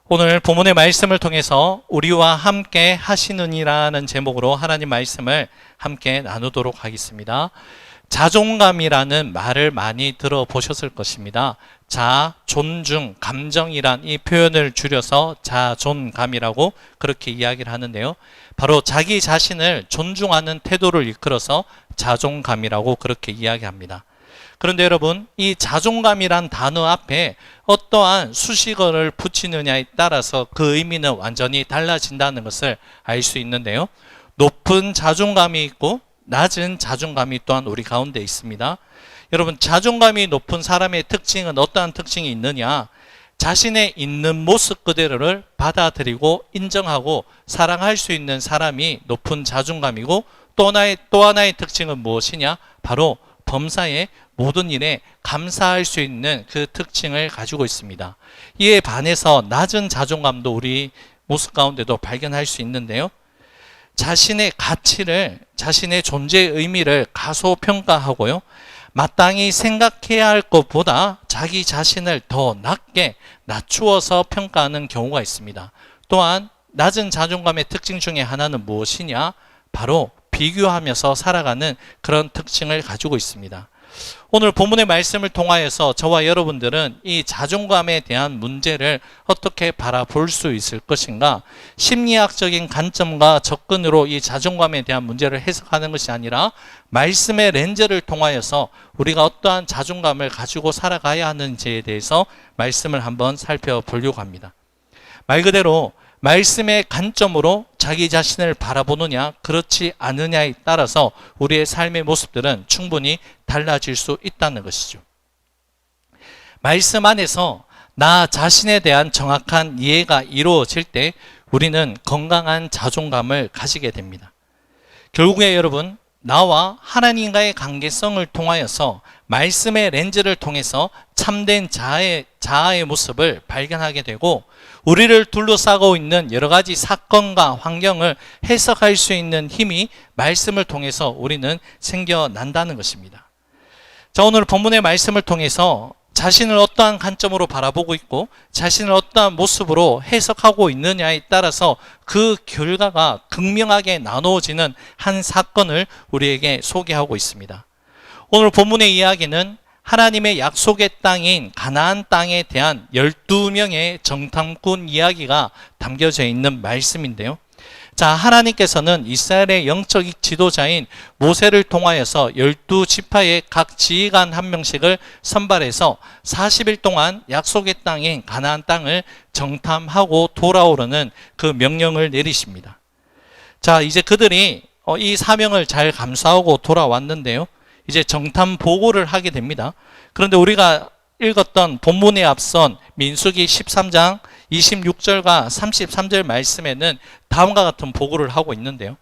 오늘 본문의 말씀을 통해서 우리와 함께 하시느니라는 제목으로 하나님 말씀을 함께 나누도록 하겠습니다. 자존감이라는 말을 많이 들어보셨을 것입니다. 자, 존중, 감정이란 이 표현을 줄여서 자존감이라고 그렇게 이야기를 하는데요. 바로 자기 자신을 존중하는 태도를 이끌어서 자존감이라고 그렇게 이야기합니다. 그런데 여러분, 이 자존감이란 단어 앞에 어떠한 수식어를 붙이느냐에 따라서 그 의미는 완전히 달라진다는 것을 알 수 있는데요. 높은 자존감이 있고 낮은 자존감이 또한 우리 가운데 있습니다. 여러분, 자존감이 높은 사람의 특징은 어떠한 특징이 있느냐? 자신의 있는 모습 그대로를 받아들이고 인정하고 사랑할 수 있는 사람이 높은 자존감이고, 또 하나의 특징은 무엇이냐? 바로 범사의 모든 일에 감사할 수 있는 그 특징을 가지고 있습니다. 이에 반해서 낮은 자존감도 우리 모습 가운데도 발견할 수 있는데요. 자신의 가치를, 자신의 존재의 의미를 가소평가하고요, 마땅히 생각해야 할 것보다 자기 자신을 더 낮게 낮추어서 평가하는 경우가 있습니다. 또한 낮은 자존감의 특징 중에 하나는 무엇이냐? 바로 비교하면서 살아가는 그런 특징을 가지고 있습니다. 오늘 본문의 말씀을 통하여서 저와 여러분들은 이 자존감에 대한 문제를 어떻게 바라볼 수 있을 것인가? 심리학적인 관점과 접근으로 이 자존감에 대한 문제를 해석하는 것이 아니라 말씀의 렌즈를 통하여서 우리가 어떠한 자존감을 가지고 살아가야 하는지에 대해서 말씀을 한번 살펴보려고 합니다. 말 그대로 말씀의 관점으로 자기 자신을 바라보느냐 그렇지 않느냐에 따라서 우리의 삶의 모습들은 충분히 달라질 수 있다는 것이죠. 말씀 안에서 나 자신에 대한 정확한 이해가 이루어질 때 우리는 건강한 자존감을 가지게 됩니다. 결국에 여러분, 나와 하나님과의 관계성을 통하여서 말씀의 렌즈를 통해서 참된 자아의 모습을 발견하게 되고, 우리를 둘러싸고 있는 여러 가지 사건과 환경을 해석할 수 있는 힘이 말씀을 통해서 우리는 생겨난다는 것입니다. 자, 오늘 본문의 말씀을 통해서 자신을 어떠한 관점으로 바라보고 있고 자신을 어떠한 모습으로 해석하고 있느냐에 따라서 그 결과가 극명하게 나누어지는 한 사건을 우리에게 소개하고 있습니다. 오늘 본문의 이야기는 하나님의 약속의 땅인 가나안 땅에 대한 12명의 정탐꾼 이야기가 담겨져 있는 말씀인데요. 자, 하나님께서는 이스라엘의 영적 지도자인 모세를 통하여서 12지파의 각 지휘관 한 명씩을 선발해서 40일 동안 약속의 땅인 가나안 땅을 정탐하고 돌아오라는 그 명령을 내리십니다. 자, 이제 그들이 이 사명을 잘 감수하고 돌아왔는데요. 이제 정탐 보고를 하게 됩니다. 그런데 우리가 읽었던 본문에 앞선 민수기 13장 26절과 33절 말씀에는 다음과 같은 보고를 하고 있는데요.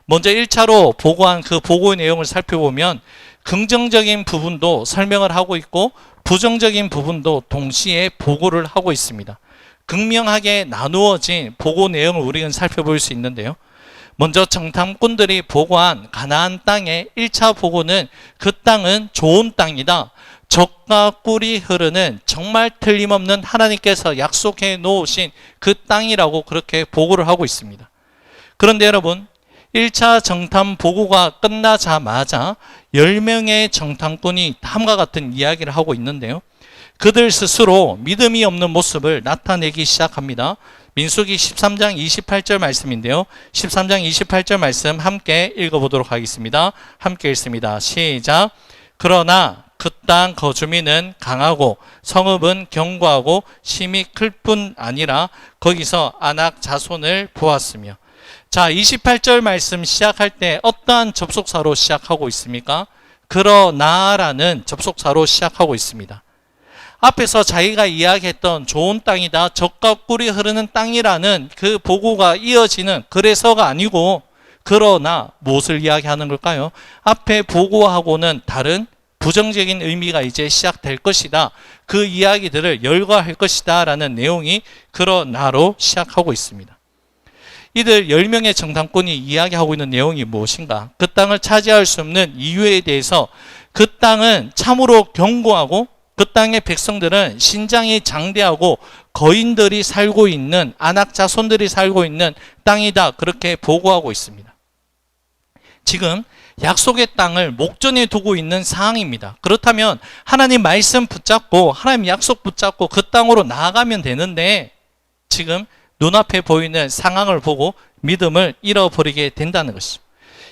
먼저 1차로 보고한 그 보고의 내용을 살펴보면 긍정적인 부분도 설명을 하고 있고 부정적인 부분도 동시에 보고를 하고 있습니다. 극명하게 나누어진 보고 내용을 우리는 살펴볼 수 있는데요. 먼저 정탐꾼들이 보고한 가나안 땅의 1차 보고는 그 땅은 좋은 땅이다. 젖과 꿀이 흐르는 정말 틀림없는 하나님께서 약속해 놓으신 그 땅이라고 그렇게 보고를 하고 있습니다. 그런데 여러분, 1차 정탐 보고가 끝나자마자 10명의 정탐꾼이 다음과 같은 이야기를 하고 있는데요. 그들 스스로 믿음이 없는 모습을 나타내기 시작합니다. 민수기 13장 28절 말씀인데요. 13장 28절 말씀 함께 읽어보도록 하겠습니다. 함께 읽습니다. 시작. 그러나 그 땅 거주민은 강하고 성읍은 견고하고 심이 클 뿐 아니라 거기서 아낙 자손을 보았으며. 자, 28절 말씀 시작할 때 어떠한 접속사로 시작하고 있습니까? 그러나라는 접속사로 시작하고 있습니다. 앞에서 자기가 이야기했던 좋은 땅이다, 젖과 꿀이 흐르는 땅이라는 그 보고가 이어지는 그래서가 아니고, 그러나 무엇을 이야기하는 걸까요? 앞에 보고하고는 다른 부정적인 의미가 이제 시작될 것이다. 그 이야기들을 열거할 것이다 라는 내용이 그러나로 시작하고 있습니다. 이들 10명의 정탐꾼이 이야기하고 있는 내용이 무엇인가? 그 땅을 차지할 수 없는 이유에 대해서 그 땅은 참으로 견고하고 그 땅의 백성들은 신장이 장대하고 거인들이 살고 있는, 아낙 자손들이 살고 있는 땅이다, 그렇게 보고하고 있습니다. 지금 약속의 땅을 목전에 두고 있는 상황입니다. 그렇다면 하나님 말씀 붙잡고 하나님 약속 붙잡고 그 땅으로 나아가면 되는데, 지금 눈앞에 보이는 상황을 보고 믿음을 잃어버리게 된다는 것이죠.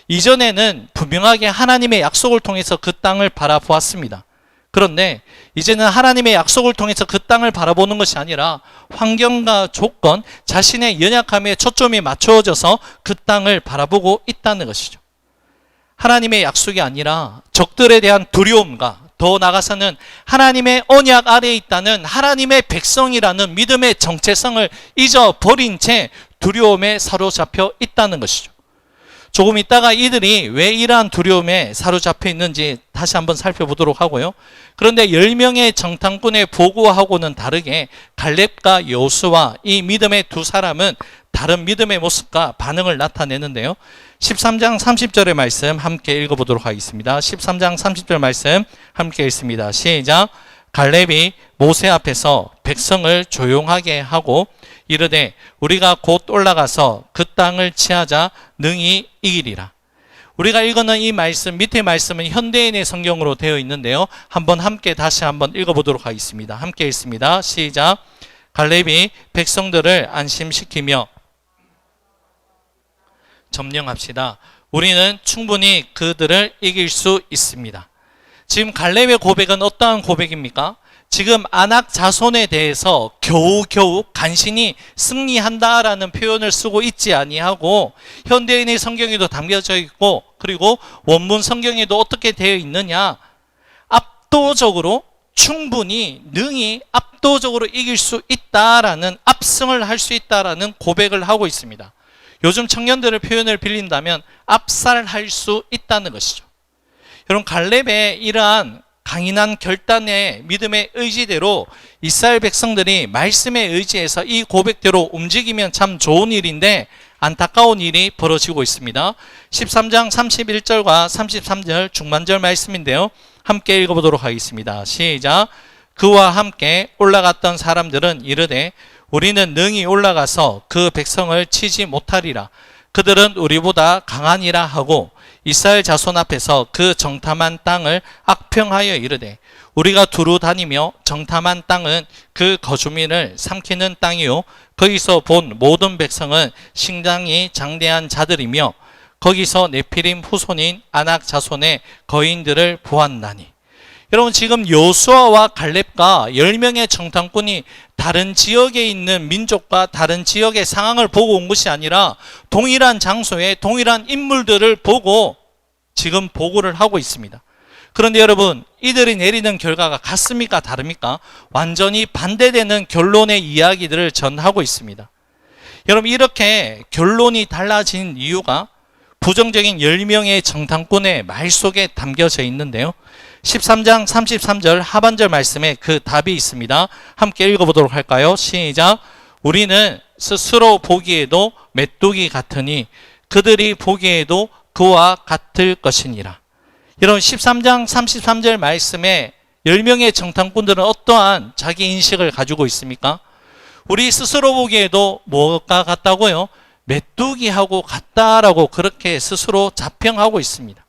이전에는 분명하게 하나님의 약속을 통해서 그 땅을 바라보았습니다. 그런데 이제는 하나님의 약속을 통해서 그 땅을 바라보는 것이 아니라 환경과 조건, 자신의 연약함에 초점이 맞춰져서 그 땅을 바라보고 있다는 것이죠. 하나님의 약속이 아니라 적들에 대한 두려움과 더 나아가서는 하나님의 언약 아래에 있다는 하나님의 백성이라는 믿음의 정체성을 잊어버린 채 두려움에 사로잡혀 있다는 것이죠. 조금 있다가 이들이 왜 이러한 두려움에 사로잡혀 있는지 다시 한번 살펴보도록 하고요. 그런데 10명의 정탐꾼의 보고하고는 다르게 갈렙과 여호수아, 이 믿음의 두 사람은 다른 믿음의 모습과 반응을 나타내는데요. 13장 30절의 말씀 함께 읽어보도록 하겠습니다. 13장 30절 말씀 함께 읽습니다. 시작. 갈렙이 모세 앞에서 백성을 조용하게 하고 이르되 우리가 곧 올라가서 그 땅을 취하자 능히 이기리라. 우리가 읽는 이 말씀, 밑에 말씀은 현대인의 성경으로 되어 있는데요. 한번 함께 다시 한번 읽어보도록 하겠습니다. 함께 읽습니다. 시작. 갈렙이 백성들을 안심시키며 점령합시다. 우리는 충분히 그들을 이길 수 있습니다. 지금 갈렙의 고백은 어떠한 고백입니까? 지금 아낙 자손에 대해서 겨우겨우 간신히 승리한다라는 표현을 쓰고 있지 아니하고, 현대인의 성경에도 담겨져 있고, 그리고 원문 성경에도 어떻게 되어 있느냐, 압도적으로 충분히 능히 압도적으로 이길 수 있다라는, 압승을 할 수 있다라는 고백을 하고 있습니다. 요즘 청년들의 표현을 빌린다면 압살할 수 있다는 것이죠. 여러분, 갈렙의 이러한 강인한 결단의 믿음의 의지대로 이스라엘 백성들이 말씀의 의지에서 이 고백대로 움직이면 참 좋은 일인데 안타까운 일이 벌어지고 있습니다. 13장 31절과 33절 중반절 말씀인데요. 함께 읽어보도록 하겠습니다. 시작. 그와 함께 올라갔던 사람들은 이르되 우리는 능히 올라가서 그 백성을 치지 못하리라. 그들은 우리보다 강하니라 하고 이스라엘 자손 앞에서 그 정탐한 땅을 악평하여 이르되 우리가 두루 다니며 정탐한 땅은 그 거주민을 삼키는 땅이요 거기서 본 모든 백성은 신장이 장대한 자들이며 거기서 네피림 후손인 아낙 자손의 거인들을 보았나니. 여러분, 지금 여호수아와 갈렙과 10명의 정탐꾼이 다른 지역에 있는 민족과 다른 지역의 상황을 보고 온 것이 아니라 동일한 장소에 동일한 인물들을 보고 지금 보고를 하고 있습니다. 그런데 여러분, 이들이 내리는 결과가 같습니까? 다릅니까? 완전히 반대되는 결론의 이야기들을 전하고 있습니다. 여러분, 이렇게 결론이 달라진 이유가 부정적인 10명의 정탐꾼의 말 속에 담겨져 있는데요. 13장 33절 하반절 말씀에 그 답이 있습니다. 함께 읽어보도록 할까요? 시작. 우리는 스스로 보기에도 메뚜기 같으니 그들이 보기에도 그와 같을 것이니라. 여러분, 13장 33절 말씀에 10명의 정탐꾼들은 어떠한 자기 인식을 가지고 있습니까? 우리 스스로 보기에도 뭐가 같다고요? 메뚜기하고 같다라고 그렇게 스스로 자평하고 있습니다.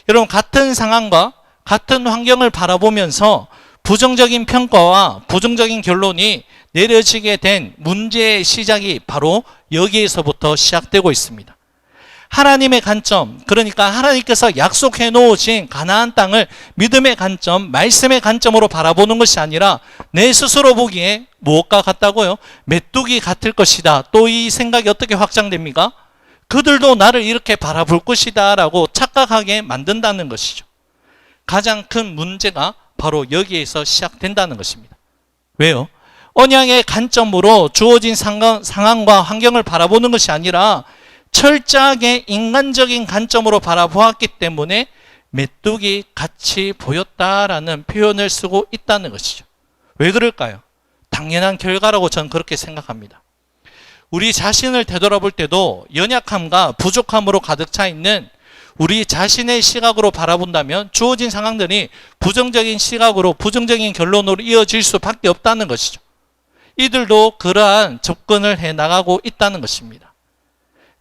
여러분, 같은 상황과 같은 환경을 바라보면서 부정적인 평가와 부정적인 결론이 내려지게 된 문제의 시작이 바로 여기에서부터 시작되고 있습니다. 하나님의 관점, 그러니까 하나님께서 약속해 놓으신 가나안 땅을 믿음의 관점, 말씀의 관점으로 바라보는 것이 아니라 내 스스로 보기에 무엇과 같다고요? 메뚜기 같을 것이다. 또 이 생각이 어떻게 확장됩니까? 그들도 나를 이렇게 바라볼 것이다 라고 착각하게 만든다는 것이죠. 가장 큰 문제가 바로 여기에서 시작된다는 것입니다. 왜요? 언약의 관점으로 주어진 상황과 환경을 바라보는 것이 아니라 철저하게 인간적인 관점으로 바라보았기 때문에 메뚜기 같이 보였다라는 표현을 쓰고 있다는 것이죠. 왜 그럴까요? 당연한 결과라고 저는 그렇게 생각합니다. 우리 자신을 되돌아볼 때도 연약함과 부족함으로 가득 차 있는 우리 자신의 시각으로 바라본다면 주어진 상황들이 부정적인 시각으로 부정적인 결론으로 이어질 수밖에 없다는 것이죠. 이들도 그러한 접근을 해나가고 있다는 것입니다.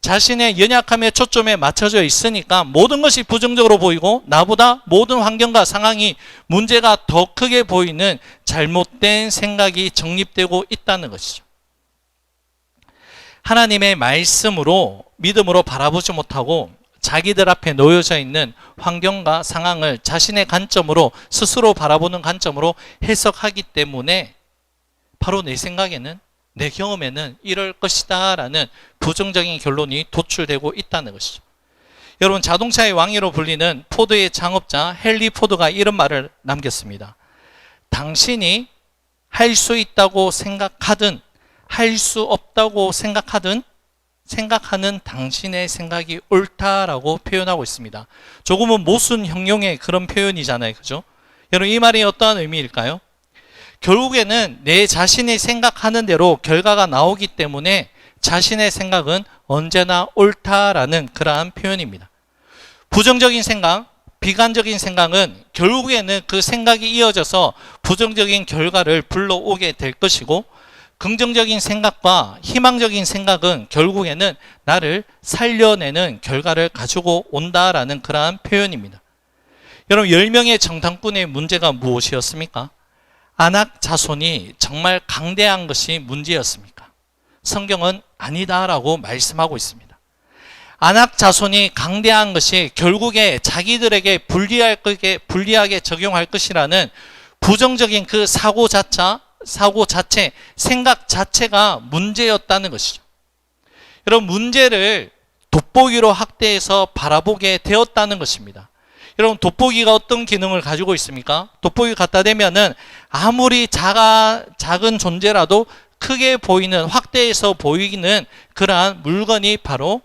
자신의 연약함의 초점에 맞춰져 있으니까 모든 것이 부정적으로 보이고 나보다 모든 환경과 상황이 문제가 더 크게 보이는 잘못된 생각이 정립되고 있다는 것이죠. 하나님의 말씀으로 믿음으로 바라보지 못하고 자기들 앞에 놓여져 있는 환경과 상황을 자신의 관점으로 스스로 바라보는 관점으로 해석하기 때문에 바로 내 생각에는 내 경험에는 이럴 것이다 라는 부정적인 결론이 도출되고 있다는 것이죠. 여러분, 자동차의 왕이로 불리는 포드의 창업자 헨리 포드가 이런 말을 남겼습니다. 당신이 할 수 있다고 생각하든 할 수 없다고 생각하는 당신의 생각이 옳다라고 표현하고 있습니다. 조금은 모순 형용의 그런 표현이잖아요. 그죠? 여러분, 이 말이 어떠한 의미일까요? 결국에는 내 자신이 생각하는 대로 결과가 나오기 때문에 자신의 생각은 언제나 옳다라는 그러한 표현입니다. 부정적인 생각, 비관적인 생각은 결국에는 그 생각이 이어져서 부정적인 결과를 불러오게 될 것이고, 긍정적인 생각과 희망적인 생각은 결국에는 나를 살려내는 결과를 가지고 온다라는 그러한 표현입니다. 여러분, 10명의 정탐꾼의 문제가 무엇이었습니까? 아낙 자손이 정말 강대한 것이 문제였습니까? 성경은 아니다라고 말씀하고 있습니다. 아낙 자손이 강대한 것이 결국에 자기들에게 불리하게 적용할 것이라는 부정적인 그 사고 자체, 생각 자체가 문제였다는 것이죠. 여러분, 문제를 돋보기로 확대해서 바라보게 되었다는 것입니다. 여러분, 돋보기가 어떤 기능을 가지고 있습니까? 돋보기 갖다 대면은 아무리 작은 존재라도 크게 보이는, 확대해서 보이는 그러한 물건이 바로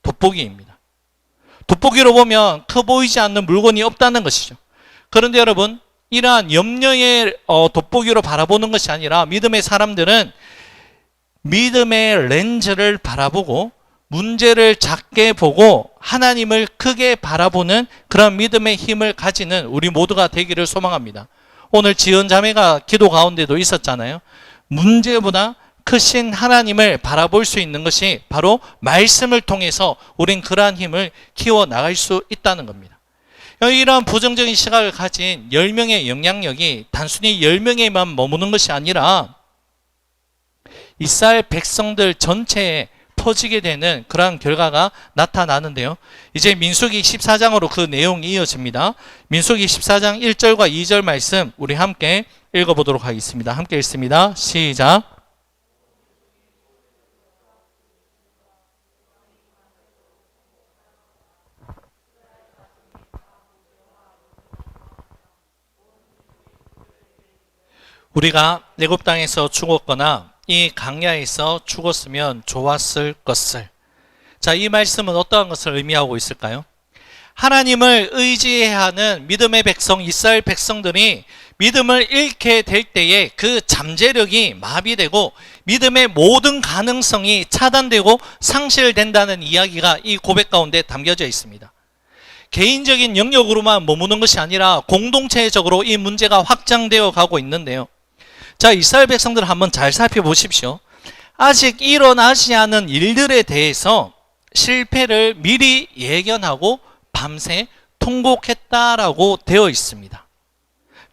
돋보기입니다. 돋보기로 보면 커 보이지 않는 물건이 없다는 것이죠. 그런데 여러분, 이러한 염려의 돋보기로 바라보는 것이 아니라 믿음의 사람들은 믿음의 렌즈를 바라보고 문제를 작게 보고 하나님을 크게 바라보는 그런 믿음의 힘을 가지는 우리 모두가 되기를 소망합니다. 오늘 지은 자매가 기도 가운데도 있었잖아요. 문제보다 크신 하나님을 바라볼 수 있는 것이 바로 말씀을 통해서 우린 그러한 힘을 키워나갈 수 있다는 겁니다. 이러한 부정적인 시각을 가진 10명의 영향력이 단순히 10명에만 머무는 것이 아니라 이스라엘 백성들 전체에 퍼지게 되는 그러한 결과가 나타나는데요. 이제 민수기 14장으로 그 내용이 이어집니다. 민수기 14장 1절과 2절 말씀 우리 함께 읽어보도록 하겠습니다. 함께 읽습니다. 시작. 우리가 애굽 땅에서 죽었거나 이 광야에서 죽었으면 좋았을 것을. 자, 이 말씀은 어떠한 것을 의미하고 있을까요? 하나님을 의지해야 하는 믿음의 백성, 이스라엘 백성들이 믿음을 잃게 될 때에 그 잠재력이 마비되고 믿음의 모든 가능성이 차단되고 상실된다는 이야기가 이 고백 가운데 담겨져 있습니다. 개인적인 영역으로만 머무는 것이 아니라 공동체적으로 이 문제가 확장되어 가고 있는데요. 자, 이스라엘 백성들을 한번 잘 살펴보십시오. 아직 일어나지 않은 일들에 대해서 실패를 미리 예견하고 밤새 통곡했다라고 되어 있습니다.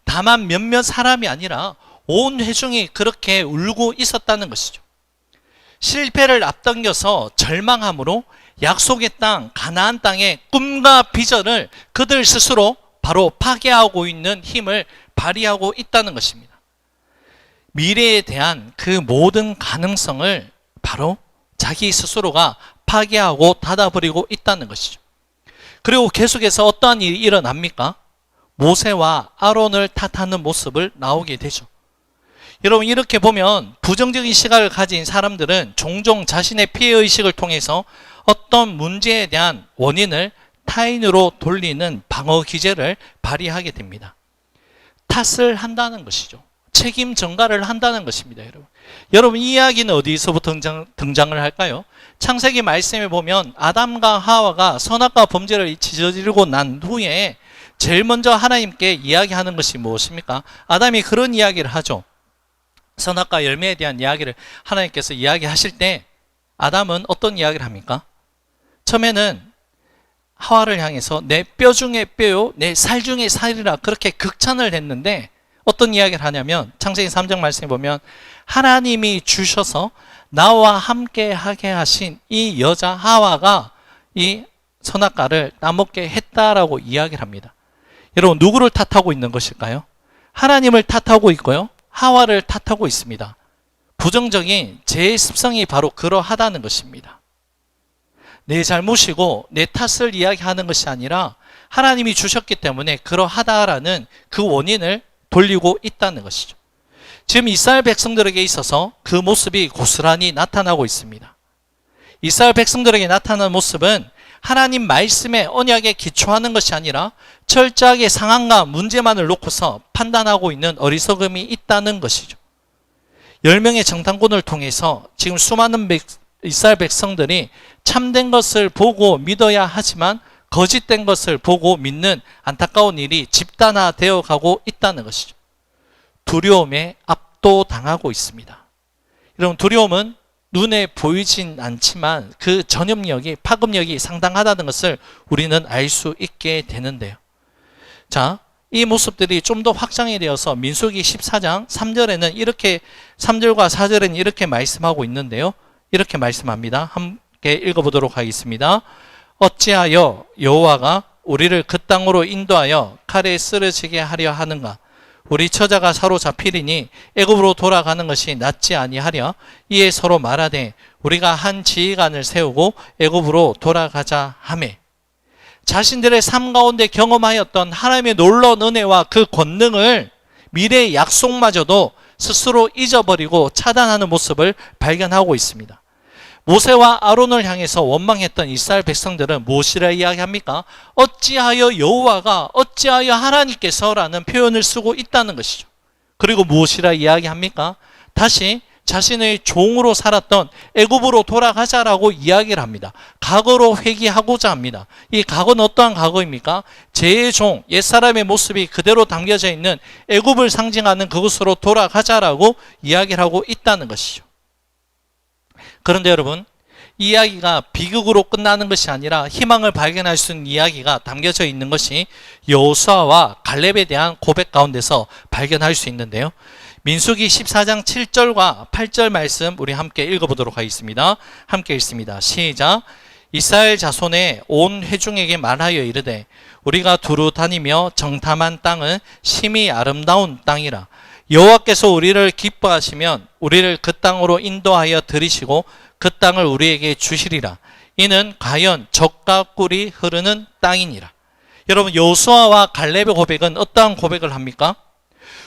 다만 몇몇 사람이 아니라 온 회중이 그렇게 울고 있었다는 것이죠. 실패를 앞당겨서 절망함으로 약속의 땅, 가나안 땅의 꿈과 비전을 그들 스스로 바로 파괴하고 있는 힘을 발휘하고 있다는 것입니다. 미래에 대한 그 모든 가능성을 바로 자기 스스로가 파괴하고 닫아버리고 있다는 것이죠. 그리고 계속해서 어떠한 일이 일어납니까? 모세와 아론을 탓하는 모습을 나오게 되죠. 여러분, 이렇게 보면 부정적인 시각을 가진 사람들은 종종 자신의 피해의식을 통해서 어떤 문제에 대한 원인을 타인으로 돌리는 방어 기제를 발휘하게 됩니다. 탓을 한다는 것이죠. 책임 전가를 한다는 것입니다, 여러분. 여러분, 이 이야기는 어디서부터 등장을 할까요? 창세기 말씀에 보면 아담과 하와가 선악과 범죄를 저지르고 난 후에 제일 먼저 하나님께 이야기하는 것이 무엇입니까? 아담이 그런 이야기를 하죠. 선악과 열매에 대한 이야기를 하나님께서 이야기하실 때 아담은 어떤 이야기를 합니까? 처음에는 하와를 향해서 내 뼈 중에 뼈요, 내 살 중에 살이라 그렇게 극찬을 했는데 어떤 이야기를 하냐면 창세기 3장 말씀에 보면 하나님이 주셔서 나와 함께 하게 하신 이 여자 하와가 이 선악과를 따먹게 했다라고 이야기를 합니다. 여러분, 누구를 탓하고 있는 것일까요? 하나님을 탓하고 있고요, 하와를 탓하고 있습니다. 부정적인 제 습성이 바로 그러하다는 것입니다. 내 잘못이고 내 탓을 이야기하는 것이 아니라 하나님이 주셨기 때문에 그러하다라는 그 원인을 돌리고 있다는 것이죠. 지금 이스라엘 백성들에게 있어서 그 모습이 고스란히 나타나고 있습니다. 이스라엘 백성들에게 나타나는 모습은 하나님 말씀의 언약에 기초하는 것이 아니라 철저하게 상황과 문제만을 놓고서 판단하고 있는 어리석음이 있다는 것이죠. 10명의 정탐꾼을 통해서 지금 수많은 이스라엘 백성들이 참된 것을 보고 믿어야 하지만 거짓된 것을 보고 믿는 안타까운 일이 집단화되어 가고 있다는 것이죠. 두려움에 압도당하고 있습니다. 여러분, 두려움은 눈에 보이진 않지만 그 전염력이, 파급력이 상당하다는 것을 우리는 알 수 있게 되는데요. 자, 이 모습들이 좀 더 확장이 되어서 민수기 14장 3절에는 이렇게, 3절과 4절에는 이렇게 말씀하고 있는데요. 이렇게 말씀합니다. 함께 읽어보도록 하겠습니다. 어찌하여 여호와가 우리를 그 땅으로 인도하여 칼에 쓰러지게 하려 하는가? 우리 처자가 사로잡히리니 애굽으로 돌아가는 것이 낫지 아니하랴. 이에 서로 말하되 우리가 한 지휘관을 세우고 애굽으로 돌아가자 하매. 자신들의 삶 가운데 경험하였던 하나님의 놀라운 은혜와 그 권능을, 미래의 약속마저도 스스로 잊어버리고 차단하는 모습을 발견하고 있습니다. 모세와 아론을 향해서 원망했던 이스라엘 백성들은 무엇이라 이야기합니까? 어찌하여 여호와가, 어찌하여 하나님께서라는 표현을 쓰고 있다는 것이죠. 그리고 무엇이라 이야기합니까? 다시 자신의 종으로 살았던 애굽으로 돌아가자라고 이야기를 합니다. 과거로 회귀하고자 합니다. 이 과거는 어떠한 과거입니까? 제 종, 옛사람의 모습이 그대로 담겨져 있는 애굽을 상징하는 그곳으로 돌아가자라고 이야기를 하고 있다는 것이죠. 그런데 여러분, 이 이야기가 비극으로 끝나는 것이 아니라 희망을 발견할 수 있는 이야기가 담겨져 있는 것이 여호수아와 갈렙에 대한 고백 가운데서 발견할 수 있는데요. 민수기 14장 7절과 8절 말씀 우리 함께 읽어보도록 하겠습니다. 함께 읽습니다. 시작. 이스라엘 자손의 온 회중에게 말하여 이르되 우리가 두루 다니며 정탐한 땅은 심히 아름다운 땅이라. 여호와께서 우리를 기뻐하시면 우리를 그 땅으로 인도하여 들이시고 그 땅을 우리에게 주시리라. 이는 과연 젖과 꿀이 흐르는 땅이니라. 여러분, 여호수아와 갈렙의 고백은 어떠한 고백을 합니까?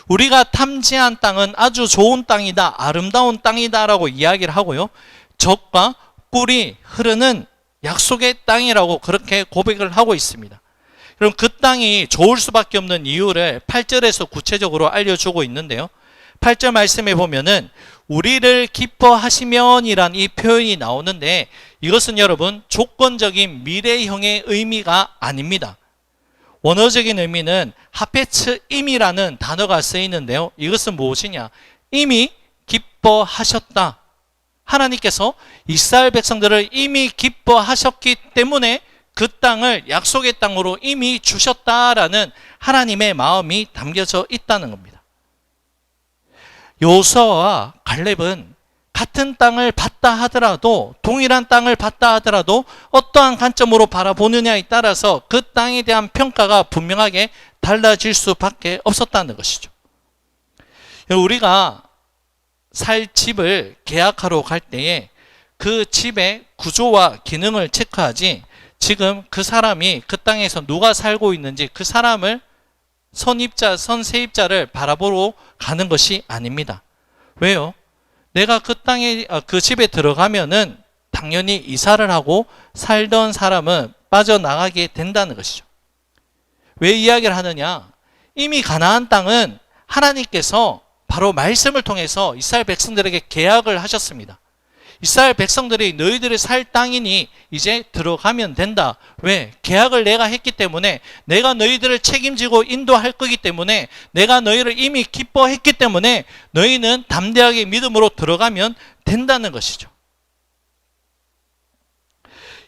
우리가 탐지한 땅은 아주 좋은 땅이다, 아름다운 땅이다 라고 이야기를 하고요, 젖과 꿀이 흐르는 약속의 땅이라고 그렇게 고백을 하고 있습니다. 그럼 그 땅이 좋을 수밖에 없는 이유를 8절에서 구체적으로 알려주고 있는데요. 8절 말씀에 보면은 우리를 기뻐하시면이란 이 표현이 나오는데 이것은 여러분 조건적인 미래형의 의미가 아닙니다. 원어적인 의미는 하페츠임이라는 단어가 쓰이는데요. 이것은 무엇이냐? 이미 기뻐하셨다. 하나님께서 이스라엘 백성들을 이미 기뻐하셨기 때문에 그 땅을 약속의 땅으로 이미 주셨다라는 하나님의 마음이 담겨져 있다는 겁니다. 여호수아와 갈렙은 같은 땅을 봤다 하더라도, 동일한 땅을 봤다 하더라도 어떠한 관점으로 바라보느냐에 따라서 그 땅에 대한 평가가 분명하게 달라질 수밖에 없었다는 것이죠. 우리가 살 집을 계약하러 갈 때에 그 집의 구조와 기능을 체크하지, 지금 그 사람이 그 땅에서 누가 살고 있는지 그 사람을 선세입자를 바라보러 가는 것이 아닙니다. 왜요? 내가 그 땅에, 그 집에 들어가면은 당연히 이사를 하고 살던 사람은 빠져나가게 된다는 것이죠. 왜 이야기를 하느냐? 이미 가나안 땅은 하나님께서 바로 말씀을 통해서 이스라엘 백성들에게 계약을 하셨습니다. 이스라엘 백성들이 너희들이 살 땅이니 이제 들어가면 된다. 왜? 계약을 내가 했기 때문에, 내가 너희들을 책임지고 인도할 거기 때문에, 내가 너희를 이미 기뻐했기 때문에 너희는 담대하게 믿음으로 들어가면 된다는 것이죠.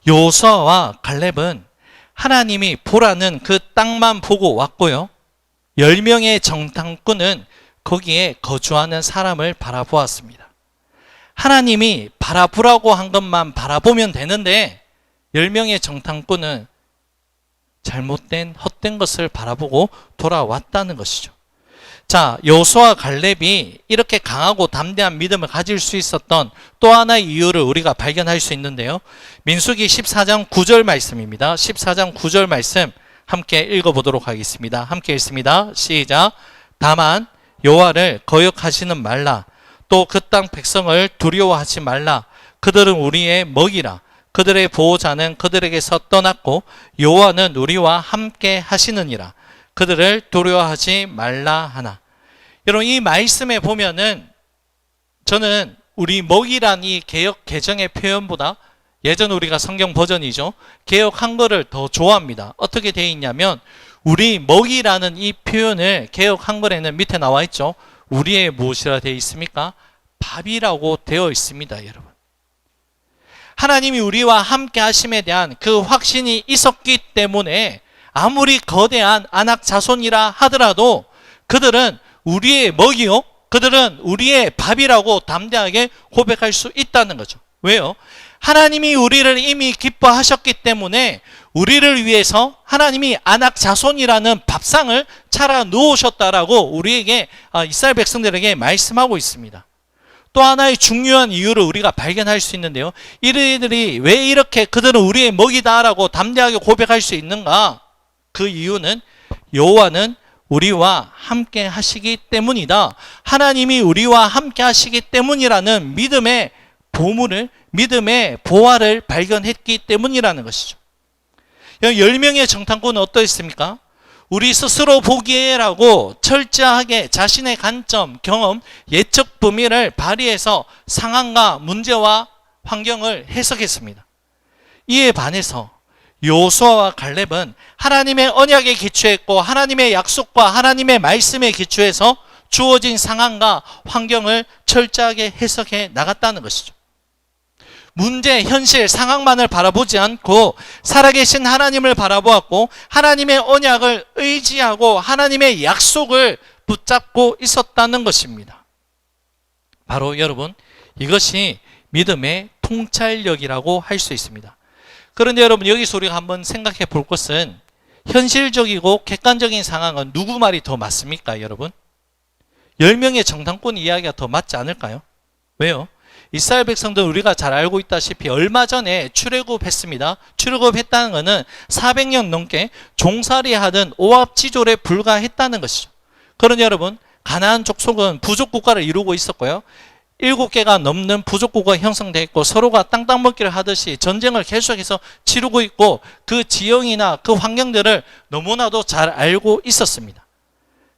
여호수아와 갈렙은 하나님이 보라는 그 땅만 보고 왔고요, 10명의 정탐꾼은 거기에 거주하는 사람을 바라보았습니다. 하나님이 바라보라고 한 것만 바라보면 되는데 10명의 정탐꾼은 잘못된 헛된 것을 바라보고 돌아왔다는 것이죠. 자, 여호수아와 갈렙이 이렇게 강하고 담대한 믿음을 가질 수 있었던 또 하나의 이유를 우리가 발견할 수 있는데요, 민수기 14장 9절 말씀입니다. 14장 9절 말씀 함께 읽어보도록 하겠습니다. 함께 읽습니다. 시작. 다만 여호와를 거역하지는 말라. 또 그 땅 백성을 두려워하지 말라. 그들은 우리의 먹이라. 그들의 보호자는 그들에게서 떠났고 여호와는 우리와 함께 하시느니라. 그들을 두려워하지 말라 하나. 여러분, 이 말씀에 보면은 저는 우리 먹이란 이 개역 개정의 표현보다 예전 우리가 성경 버전이죠, 개역 한글을 더 좋아합니다. 어떻게 되어 있냐면 우리 먹이라는 이 표현을 개역 한글에는 밑에 나와 있죠. 우리의 무엇이라 되어 있습니까? 밥이라고 되어 있습니다. 여러분, 하나님이 우리와 함께 하심에 대한 그 확신이 있었기 때문에 아무리 거대한 아낙 자손이라 하더라도 그들은 우리의 먹이요, 그들은 우리의 밥이라고 담대하게 고백할 수 있다는 거죠. 왜요? 하나님이 우리를 이미 기뻐하셨기 때문에 우리를 위해서 하나님이 아낙 자손이라는 밥상을 차려 놓으셨다라고 우리에게, 이스라엘 백성들에게 말씀하고 있습니다. 또 하나의 중요한 이유를 우리가 발견할 수 있는데요, 이들이 왜 이렇게 그들은 우리의 먹이다라고 담대하게 고백할 수 있는가? 그 이유는 여호와는 우리와 함께 하시기 때문이다. 하나님이 우리와 함께 하시기 때문이라는 믿음의 보물을, 믿음의 보화를 발견했기 때문이라는 것이죠. 10명의 정탐꾼은 어떠했습니까? 우리 스스로 보기에라고 철저하게 자신의 관점, 경험, 예측 범위를 발휘해서 상황과 문제와 환경을 해석했습니다. 이에 반해서 여호수아와 갈렙은 하나님의 언약에 기초했고 하나님의 약속과 하나님의 말씀에 기초해서 주어진 상황과 환경을 철저하게 해석해 나갔다는 것이죠. 문제, 현실, 상황만을 바라보지 않고 살아계신 하나님을 바라보았고 하나님의 언약을 의지하고 하나님의 약속을 붙잡고 있었다는 것입니다. 바로 여러분, 이것이 믿음의 통찰력이라고 할 수 있습니다. 그런데 여러분, 여기서 우리가 한번 생각해 볼 것은 현실적이고 객관적인 상황은 누구 말이 더 맞습니까, 여러분? 10명의 정탐꾼 이야기가 더 맞지 않을까요? 왜요? 이스라엘 백성들 우리가 잘 알고 있다시피 얼마 전에 출애굽했습니다. 출애굽했다는 것은 400년 넘게 종살이하던 오합지졸에 불과했다는 것이죠. 그러니 여러분, 가나안 족속은 부족 국가를 이루고 있었고요, 7개가 넘는 부족국가 형성되어 있고 서로가 땅 먹기를 하듯이 전쟁을 계속해서 치르고 있고 그 지형이나 그 환경들을 너무나도 잘 알고 있었습니다.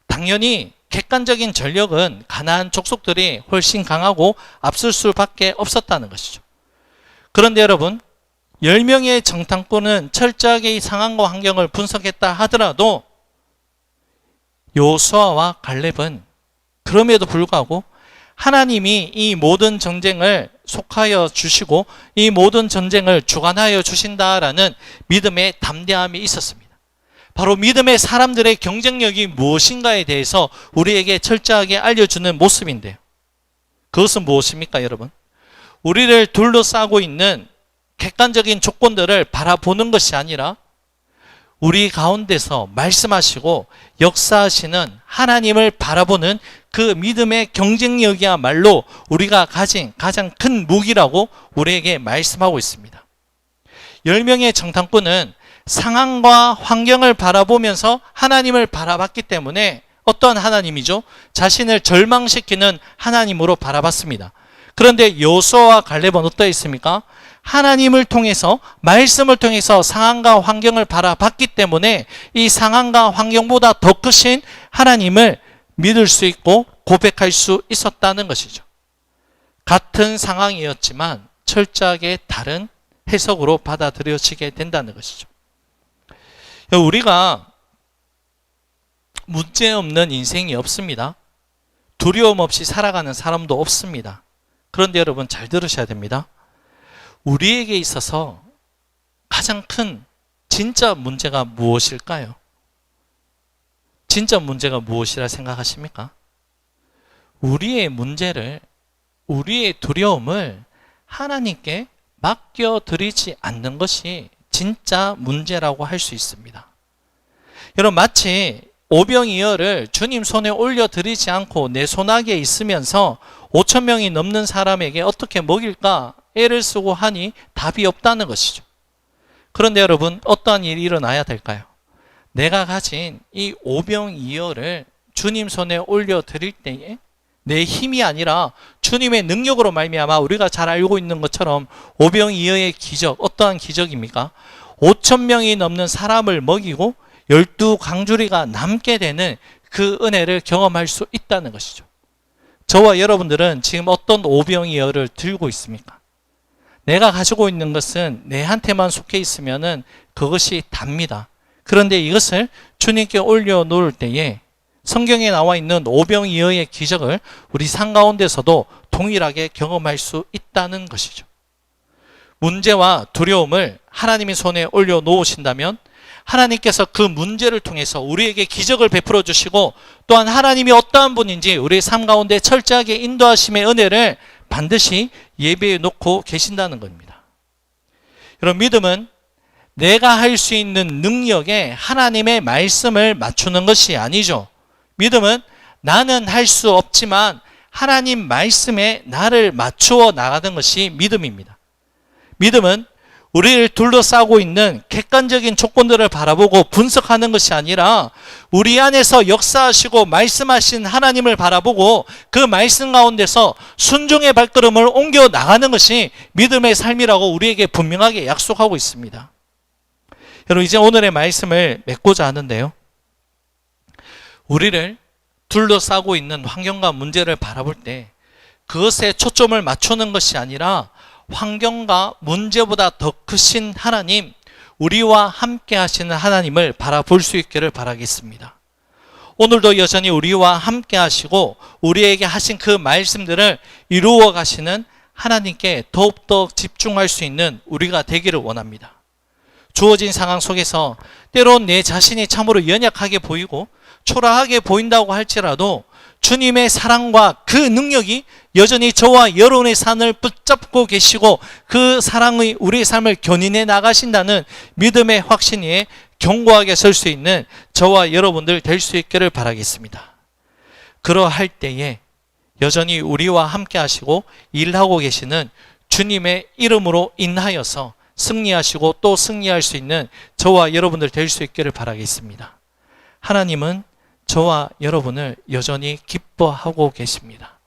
당연히 객관적인 전력은 가나안 족속들이 훨씬 강하고 앞설 수밖에 없었다는 것이죠. 그런데 여러분, 10명의 정탐꾼은 철저하게 이 상황과 환경을 분석했다 하더라도 여호수아와 갈렙은 그럼에도 불구하고 하나님이 이 모든 전쟁을 속하여 주시고 이 모든 전쟁을 주관하여 주신다라는 믿음의 담대함이 있었습니다. 바로 믿음의 사람들의 경쟁력이 무엇인가에 대해서 우리에게 철저하게 알려주는 모습인데요. 그것은 무엇입니까, 여러분? 우리를 둘러싸고 있는 객관적인 조건들을 바라보는 것이 아니라 우리 가운데서 말씀하시고 역사하시는 하나님을 바라보는 그 믿음의 경쟁력이야말로 우리가 가진 가장 큰 무기라고 우리에게 말씀하고 있습니다. 10명의 정탐꾼은 상황과 환경을 바라보면서 하나님을 바라봤기 때문에 어떠한 하나님이죠? 자신을 절망시키는 하나님으로 바라봤습니다. 그런데 여호수아와 갈렙은 어떠했습니까? 하나님을 통해서, 말씀을 통해서 상황과 환경을 바라봤기 때문에 이 상황과 환경보다 더 크신 하나님을 믿을 수 있고 고백할 수 있었다는 것이죠. 같은 상황이었지만 철저하게 다른 해석으로 받아들여지게 된다는 것이죠. 우리가 문제 없는 인생이 없습니다. 두려움 없이 살아가는 사람도 없습니다. 그런데 여러분 잘 들으셔야 됩니다. 우리에게 있어서 가장 큰 진짜 문제가 무엇일까요? 진짜 문제가 무엇이라 생각하십니까? 우리의 문제를, 우리의 두려움을 하나님께 맡겨드리지 않는 것이 진짜 문제라고 할 수 있습니다. 여러분 마치 오병이어를 주님 손에 올려드리지 않고 내 손아귀에 있으면서 5천 명이 넘는 사람에게 어떻게 먹일까 애를 쓰고 하니 답이 없다는 것이죠. 그런데 여러분 어떠한 일이 일어나야 될까요? 내가 가진 이 오병이어를 주님 손에 올려드릴 때에 내 힘이 아니라 주님의 능력으로 말미암아 우리가 잘 알고 있는 것처럼 오병이어의 기적, 어떠한 기적입니까? 5천 명이 넘는 사람을 먹이고 12강주리가 남게 되는 그 은혜를 경험할 수 있다는 것이죠. 저와 여러분들은 지금 어떤 오병이어를 들고 있습니까? 내가 가지고 있는 것은 내한테만 속해 있으면은 그것이 답니다. 그런데 이것을 주님께 올려놓을 때에 성경에 나와 있는 오병이어의 기적을 우리 삶 가운데서도 동일하게 경험할 수 있다는 것이죠. 문제와 두려움을 하나님의 손에 올려놓으신다면 하나님께서 그 문제를 통해서 우리에게 기적을 베풀어 주시고 또한 하나님이 어떠한 분인지 우리의 삶 가운데 철저하게 인도하심의 은혜를 반드시 예배해 놓고 계신다는 겁니다. 여러분 믿음은 내가 할 수 있는 능력에 하나님의 말씀을 맞추는 것이 아니죠. 믿음은 나는 할 수 없지만 하나님 말씀에 나를 맞추어 나가는 것이 믿음입니다. 믿음은 우리를 둘러싸고 있는 객관적인 조건들을 바라보고 분석하는 것이 아니라 우리 안에서 역사하시고 말씀하신 하나님을 바라보고 그 말씀 가운데서 순종의 발걸음을 옮겨 나가는 것이 믿음의 삶이라고 우리에게 분명하게 약속하고 있습니다. 여러분 이제 오늘의 말씀을 맺고자 하는데요. 우리를 둘러싸고 있는 환경과 문제를 바라볼 때 그것에 초점을 맞추는 것이 아니라 환경과 문제보다 더 크신 하나님, 우리와 함께 하시는 하나님을 바라볼 수 있기를 바라겠습니다. 오늘도 여전히 우리와 함께 하시고 우리에게 하신 그 말씀들을 이루어 가시는 하나님께 더욱더 집중할 수 있는 우리가 되기를 원합니다. 주어진 상황 속에서 때론 내 자신이 참으로 연약하게 보이고 초라하게 보인다고 할지라도 주님의 사랑과 그 능력이 여전히 저와 여러분의 삶을 붙잡고 계시고 그 사랑의 우리의 삶을 견인해 나가신다는 믿음의 확신에 견고하게 설 수 있는 저와 여러분들 될 수 있기를 바라겠습니다. 그러할 때에 여전히 우리와 함께 하시고 일하고 계시는 주님의 이름으로 인하여서 승리하시고 또 승리할 수 있는 저와 여러분들 될 수 있기를 바라겠습니다. 하나님은 저와 여러분을 여전히 기뻐하고 계십니다.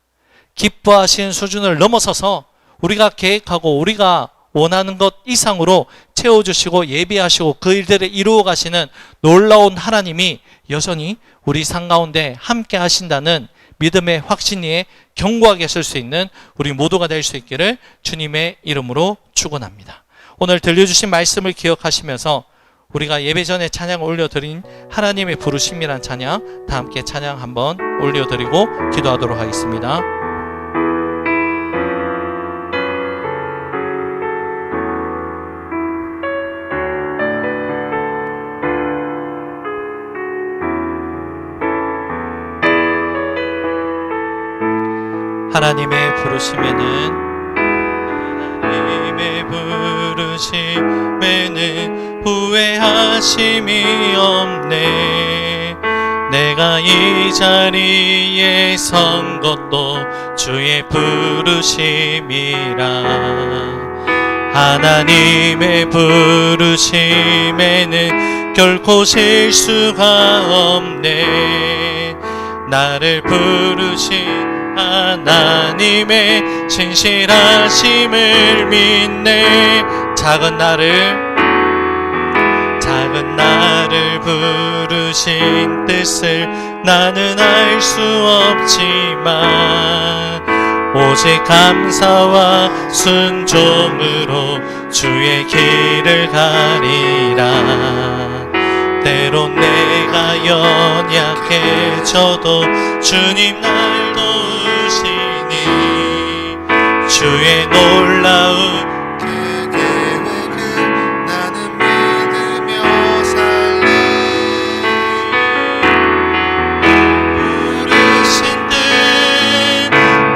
기뻐하신 수준을 넘어서서 우리가 계획하고 우리가 원하는 것 이상으로 채워주시고 예비하시고 그 일들을 이루어 가시는 놀라운 하나님이 여전히 우리 삶 가운데 함께 하신다는 믿음의 확신에 견고하게 설 수 있는 우리 모두가 될 수 있기를 주님의 이름으로 축원합니다. 오늘 들려주신 말씀을 기억하시면서 우리가 예배 전에 찬양을 올려드린 하나님의 부르심이란 찬양 다 함께 찬양 한번 올려드리고 기도하도록 하겠습니다. 하나님의 부르심에는 후회하심이 없네. 내가 이 자리에 선 것도 주의 부르심이라. 하나님의 부르심에는 결코 실수가 없네. 나를 부르신 하나님의 진실하심을 믿네. 작은 나를 부르신 뜻을 나는 알 수 없지만 오직 감사와 순종으로 주의 길을 가리라. 때론 내가 연약해져도 주님 날 도우시니 주의 놀라운 그 계획을 나는 믿으며 살리. 부르신 듯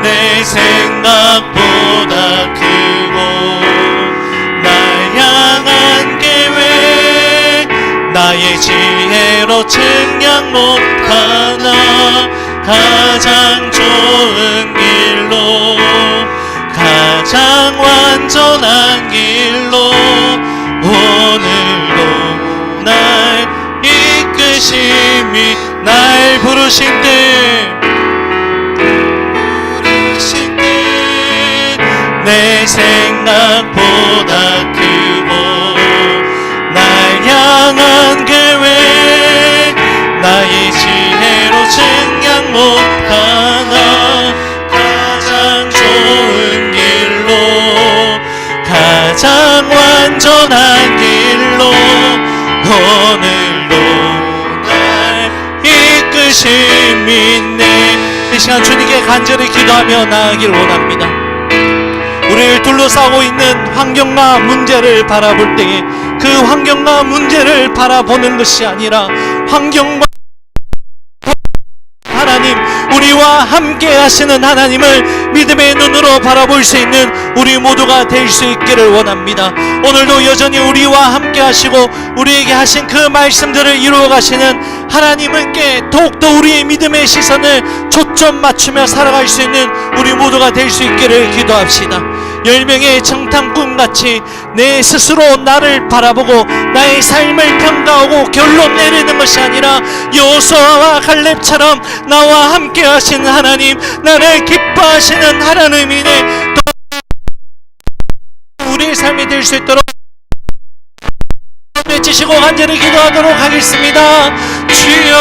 내 생각보다 크고 날 향한 계획 나의 지혜로 측량 못하나 가장 좋은 길로 가장 완전한 길로 오늘도 날 이끄심이 날 부르신 듯 내 생각보다 크고 날 향한 계획 나의 지혜로 측량 못하나 가장 좋은 길로 가장 완전한 길로 오늘도 날 이끄심이 있네. 이 시간 주님께 간절히 기도하며 나아가길 원합니다. 우리를 둘러싸고 있는 환경과 문제를 바라볼 때에 그 환경과 문제를 바라보는 것이 아니라 환경과 하나님, 우리와 함께 하시는 하나님을 믿음의 눈으로 바라볼 수 있는 우리 모두가 될 수 있기를 원합니다. 오늘도 여전히 우리와 함께 하시고 우리에게 하신 그 말씀들을 이루어 가시는 하나님께 더욱더 우리의 믿음의 시선을 초점 맞추며 살아갈 수 있는 우리 모두가 될 수 있기를 기도합시다. 10명의 정탐꾼같이 내 스스로 나를 바라보고 나의 삶을 평가하고 결론 내리는 것이 아니라 여호수아와 갈렙처럼 나와 함께 하시는 하나님, 나를 기뻐하시는 하나님이네 우리의 삶이 될 수 있도록 외치시고 간절히 기도하도록 하겠습니다. 주여,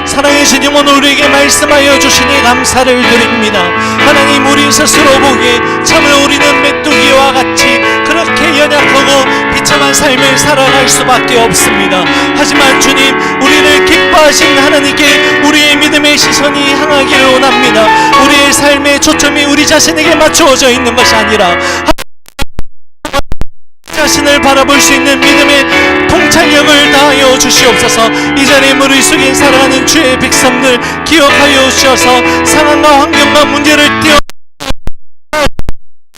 사랑의 주님, 오늘 우리에게 말씀하여 주시니 감사를 드립니다. 하나님, 우리 스스로 보기에 참으로 우리는 메뚜기와 같이 그렇게 연약하고 비참한 삶을 살아갈 수밖에 없습니다. 하지만 주님, 우리를 기뻐하신 하나님께 우리의 믿음의 시선이 향하기를 원합니다. 우리의 삶의 초점이 우리 자신에게 맞추어져 있는 것이 아니라 자신을 바라볼 수 있는 믿음의 통찰력을 다하여 주시옵소서. 이 자리에 무릎 숙인 살아가는 주의 백성들 기억하여 주셔서 상황과 환경과 문제를 띄워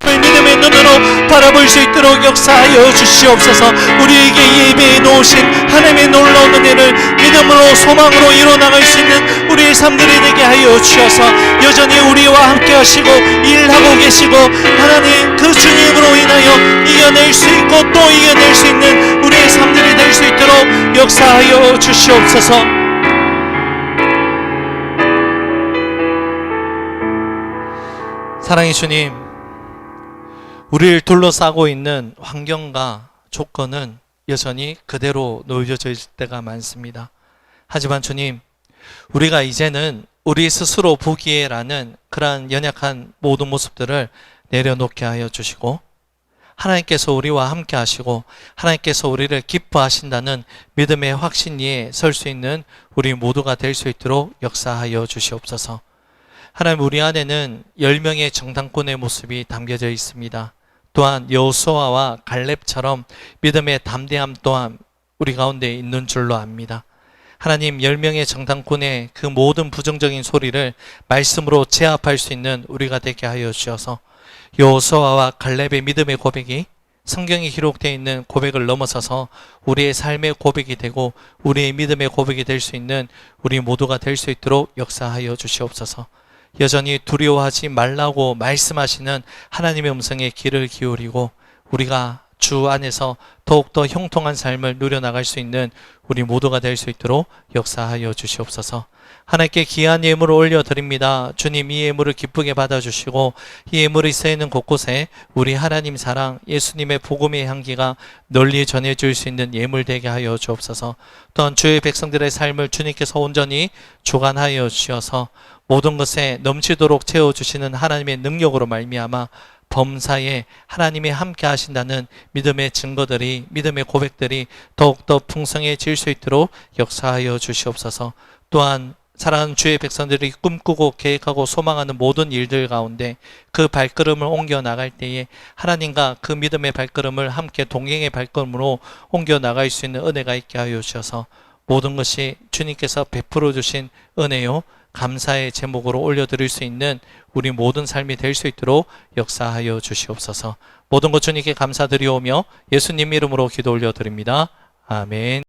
믿음의 눈으로 바라볼 수 있도록 역사하여 주시옵소서. 우리에게 예배해 놓으신 하나님의 놀라운 은혜를 믿음으로 소망으로 이뤄나갈 수 있는 우리의 삶들이 되게 하여 주셔서 여전히 우리와 함께 하시고 일하고 계시고 하나님 그 주님으로 인하여 이겨낼 수 있고 또 이겨낼 수 있는 우리의 삶들이 될 수 있도록 역사하여 주시옵소서. 사랑의 주님, 우리를 둘러싸고 있는 환경과 조건은 여전히 그대로 놓여져 있을 때가 많습니다. 하지만 주님, 우리가 이제는 우리 스스로 보기에라는 그러한 연약한 모든 모습들을 내려놓게 하여 주시고 하나님께서 우리와 함께 하시고 하나님께서 우리를 기뻐하신다는 믿음의 확신 위에 설 수 있는 우리 모두가 될 수 있도록 역사하여 주시옵소서. 하나님, 우리 안에는 10명의 정탐꾼의 모습이 담겨져 있습니다. 또한 여호수아와 갈렙처럼 믿음의 담대함 또한 우리 가운데 있는 줄로 압니다. 하나님, 10명의 정탐꾼의 그 모든 부정적인 소리를 말씀으로 제압할 수 있는 우리가 되게 하여 주셔서 여호수아와 갈렙의 믿음의 고백이 성경에 기록되어 있는 고백을 넘어서서 우리의 삶의 고백이 되고 우리의 믿음의 고백이 될 수 있는 우리 모두가 될 수 있도록 역사하여 주시옵소서. 여전히 두려워하지 말라고 말씀하시는 하나님의 음성에 귀를 기울이고 우리가 주 안에서 더욱더 형통한 삶을 누려나갈 수 있는 우리 모두가 될 수 있도록 역사하여 주시옵소서. 하나님께 귀한 예물을 올려드립니다. 주님, 이 예물을 기쁘게 받아주시고 이 예물이 쓰이는 곳곳에 우리 하나님 사랑, 예수님의 복음의 향기가 널리 전해질 수 있는 예물 되게 하여 주옵소서. 또한 주의 백성들의 삶을 주님께서 온전히 주관하여 주셔서 모든 것에 넘치도록 채워주시는 하나님의 능력으로 말미암아 범사에 하나님이 함께 하신다는 믿음의 증거들이, 믿음의 고백들이 더욱더 풍성해질 수 있도록 역사하여 주시옵소서. 또한 사랑하는 주의 백성들이 꿈꾸고 계획하고 소망하는 모든 일들 가운데 그 발걸음을 옮겨 나갈 때에 하나님과 그 믿음의 발걸음을 함께 동행의 발걸음으로 옮겨 나갈 수 있는 은혜가 있게 하여 주셔서 모든 것이 주님께서 베풀어 주신 은혜요 감사의 제목으로 올려드릴 수 있는 우리 모든 삶이 될 수 있도록 역사하여 주시옵소서. 모든 것 주님께 감사드리오며 예수님 이름으로 기도 올려드립니다. 아멘.